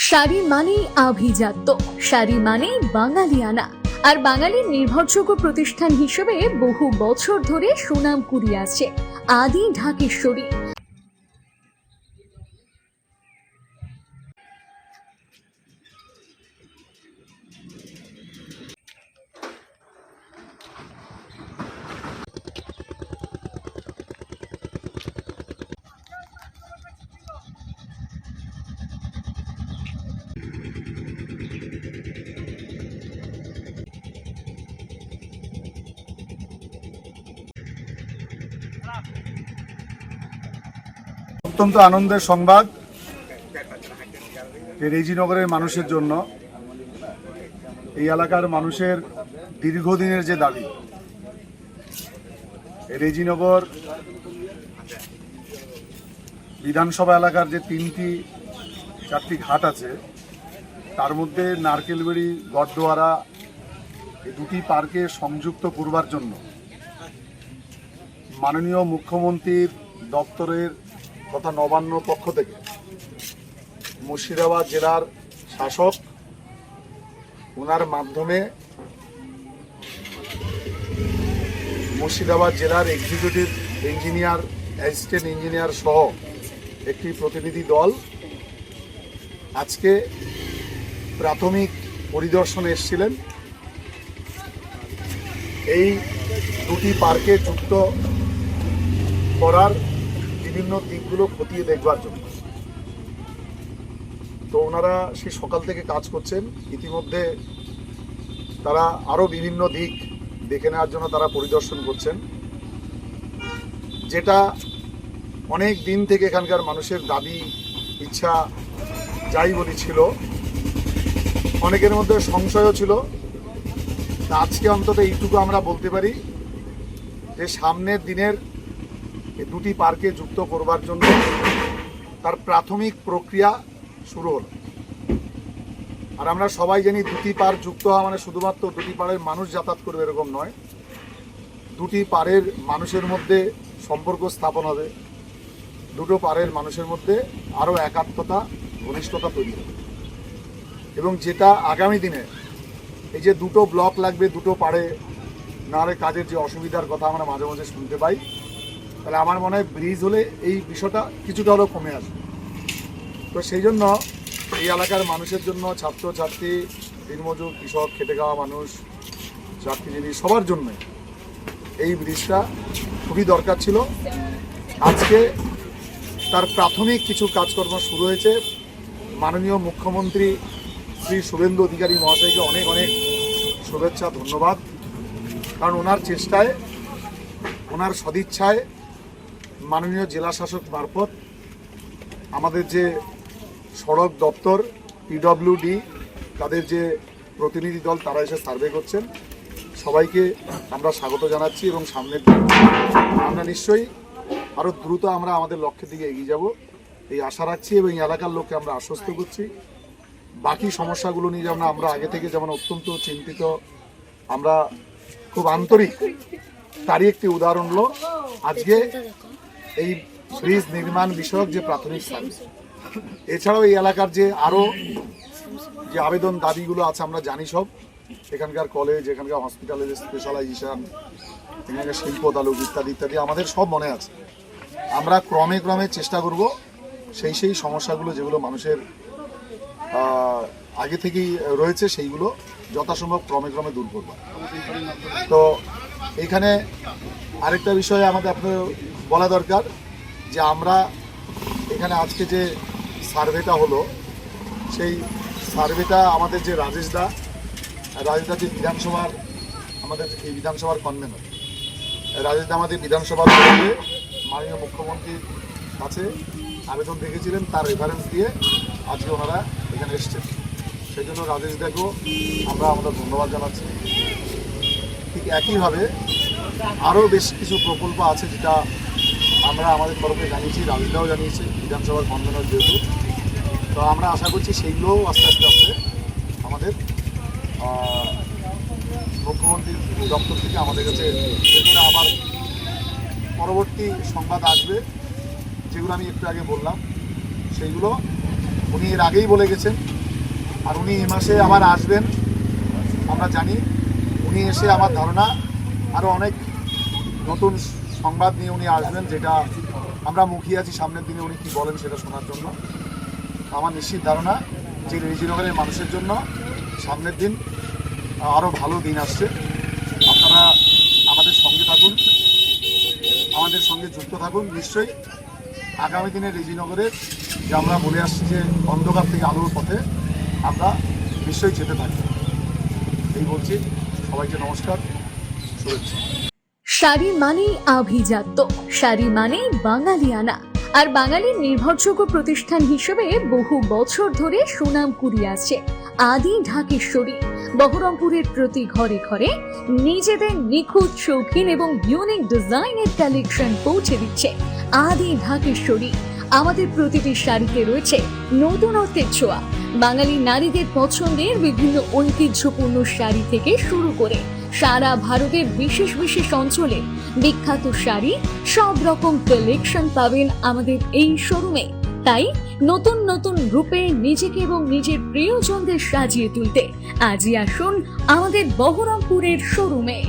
শাড়ি মানেই আভিজাত্য, শাড়ি মানেই বাঙালিয়ানা। আর বাঙালির নির্ভরযোগ্য প্রতিষ্ঠান হিসেবে বহু বছর ধরে সুনাম কুড়িয়ে আসছে আদি ঢাকেশ্বরী। অত্যন্ত আনন্দের সংবাদ যে রেজিনগরের মানুষের জন্য, এই এলাকার মানুষের দীর্ঘদিনের যে দাবি, রেজিনগর বিধানসভা এলাকার যে চারটি ঘাট আছে, তার মধ্যে নারকেলবেড়ি গড়দোয়ারা এই দুটি পার্কে সংযুক্ত করবার জন্য মাননীয় মুখ্যমন্ত্রীর দপ্তরের তথা নবান্ন পক্ষ থেকে মুর্শিদাবাদ জেলার শাসক ওনার মাধ্যমে মুর্শিদাবাদ জেলার এক্সিকিউটিভ ইঞ্জিনিয়ার, অ্যাসিস্ট্যান্ট ইঞ্জিনিয়ার সহ একটি প্রতিনিধি দল আজকে প্রাথমিক পরিদর্শনে এসেছিলেন এই দুটি পার্কে যুক্ত করার বিভিন্ন দিকগুলো খতিয়ে দেখবার জন্য। তো ওনারা সেই সকাল থেকে কাজ করছেন। ইতিমধ্যে তারা আরও বিভিন্ন দিক দেখে নেওয়ার জন্য তারা পরিদর্শন করছেন, যেটা অনেক দিন থেকে এখানকার মানুষের দাবি, ইচ্ছা, যাই বলি ছিল। অনেকের মধ্যে সংশয়ও ছিল। আজকে অন্তত এইটুকু আমরা বলতে পারি যে সামনের দিনের দুটি পার্কে যুক্ত করবার জন্য তার প্রাথমিক প্রক্রিয়া শুরু হলো। আর আমরা সবাই জানি দুটি পার যুক্ত হওয়া মানে শুধুমাত্র দুটি পাড়ের মানুষ যাতায়াত করবে এরকম নয়, দুটি পাড়ের মানুষের মধ্যে সম্পর্ক স্থাপন হবে, দুটো পাড়ের মানুষের মধ্যে আরও একাত্মতা, ঘনিষ্ঠতা তৈরি হবে। এবং যেটা আগামী দিনে এই যে দুটো ব্লক লাগবে দুটো পাড়ে, নাহলে কাজের যে অসুবিধার কথা আমরা মাঝে মাঝে শুনতে পাই, তাহলে আমার মনে হয় ব্রিজ হলে এই বিষয়টা কিছুটা হলেও কমে আসবে। তো সেই জন্য এই এলাকার মানুষের জন্য, ছাত্রছাত্রী, দিনমজুর, কৃষক, খেটে খাওয়া মানুষ, চাকরিজীবী, সবার জন্য এই ব্রিজটা খুবই দরকার ছিল। আজকে তার প্রাথমিক কিছু কাজকর্ম শুরু হয়েছে। মাননীয় মুখ্যমন্ত্রী শ্রী শুভেন্দু অধিকারী মহাশয়কে অনেক অনেক শুভেচ্ছা, ধন্যবাদ। কারণ ওনার চেষ্টায়, ওনার সদিচ্ছায় মাননীয় জেলা শাসক মারফত আমাদের যে সড়ক দপ্তর, পিডব্লিউডি, তাদের যে প্রতিনিধি দল, তারা এসে সার্ভে করছেন। সবাইকে আমরা স্বাগত জানাচ্ছি এবং সামনের দিন আমরা নিশ্চয়ই আরও দ্রুত আমরা আমাদের লক্ষ্যের দিকে এগিয়ে যাব এই আশা রাখছি। এবং এই এলাকার লোককে আমরা আশ্বস্ত করছি বাকি সমস্যাগুলো নিয়ে যেমন আমরা আগে থেকে যেমন অত্যন্ত চিন্তিত, আমরা খুব আন্তরিক, তারই একটি উদাহরণ হলো আজকে এই ব্রিজ নির্মাণ বিষয়ক যে প্রাথমিক সার্ভে। এছাড়াও এই এলাকার যে আরও যে আবেদন দাবিগুলো আছে আমরা জানি সব, এখানকার কলেজ, এখানকার হসপিটালের স্পেশালাইজেশন, এখানকার শিল্প তালুক ইত্যাদি ইত্যাদি আমাদের সব মনে আছে। আমরা ক্রমে ক্রমে চেষ্টা করব সেই সমস্যাগুলো যেগুলো মানুষের আগে থেকেই রয়েছে সেইগুলো যথাসম্ভব ক্রমে ক্রমে দূর করব। তো এইখানে আরেকটা বিষয়ে আমাদের আপনার বলা দরকার যে আমরা এখানে আজকে যে সার্ভেটা হলো, সেই সার্ভেটা আমাদের যে রাজেশদা যে বিধানসভার, আমাদের এই বিধানসভার কনভেনর রাজেশদা আমাদের বিধানসভার মাননীয় মুখ্যমন্ত্রীর কাছে আবেদন রেখেছিলেন, তার রেফারেন্স দিয়ে আজকে ওনারা এখানে এসছেন। সেই জন্য রাজেশদাকেও আমরা আমাদের ধন্যবাদ জানাচ্ছি। ঠিক একইভাবে আরও বেশ কিছু প্রকল্প আছে যেটা আমরা আমাদের তরফে জানিয়েছি, রাজেশদাও জানিয়েছে, বিধানসভার কনভেনর যেহেতু। তো আমরা আশা করছি সেইগুলোও আস্তে আস্তে আমাদের মুখ্যমন্ত্রীর দপ্তর থেকে আমাদের কাছে এরপরে আবার পরবর্তী সংবাদ আসবে, যেগুলো আমি একটু আগে বললাম সেইগুলো উনি এর আগেই বলে গেছেন আর উনি এই মাসে আবার আসবেন আমরা জানি। উনি এসে আমার ধারণা আরও অনেক নতুন সংবাদ নিয়ে উনি আসবেন, যেটা আমরা মুখিয়ে আছি সামনের দিনে উনি কী বলেন সেটা শোনার জন্য। আমার নিশ্চিত ধারণা যে রেজিনগরের মানুষের জন্য সামনের দিন আরও ভালো দিন আসছে। আপনারা আমাদের সঙ্গে থাকুন, আমাদের সঙ্গে যুক্ত থাকুন। নিশ্চয়ই আগামী দিনে রেজিনগরের যে আমরা বলে আসছি যে অন্ধকার থেকে আলোর পথে আমরা নিশ্চয়ই যেতে থাকি। এই বলছি, সবাইকে নমস্কার, শুভেচ্ছা। শাড়ি মানেই আভিজাত্য, শাড়ি মানেই বাঙালিয়ানা, আর বাঙালির নির্ভরযোগ্য প্রতিষ্ঠান হিসেবে বহু বছর ধরে সুনাম কুড়িয়ে আসছে আদি ঢাকেশ্বরী। বহরমপুরের প্রতি ঘরে ঘরে নিজেদের নিখুঁত, শৌখিন এবং ইউনিক ডিজাইনের কালেকশন পৌঁছে দিচ্ছে আদি ঢাকেশ্বরী। আমাদের প্রতিটি শাড়িতে রয়েছে নতুনত্বের ছোঁয়া। বাঙালি নারীদের পছন্দের বিভিন্ন ঐতিহ্যপূর্ণ শাড়ি থেকে শুরু করে সারা ভারতের বিশেষ বিশেষ অঞ্চলে বিখ্যাত শাড়ি, সব রকম কালেকশন পাবেন আমাদের এই শোরুমে। তাই নতুন নতুন রূপে নিজেকে এবং নিজের প্রিয়জনদের সাজিয়ে তুলতে আজই আসুন আমাদের বহরমপুরের শোরুমে।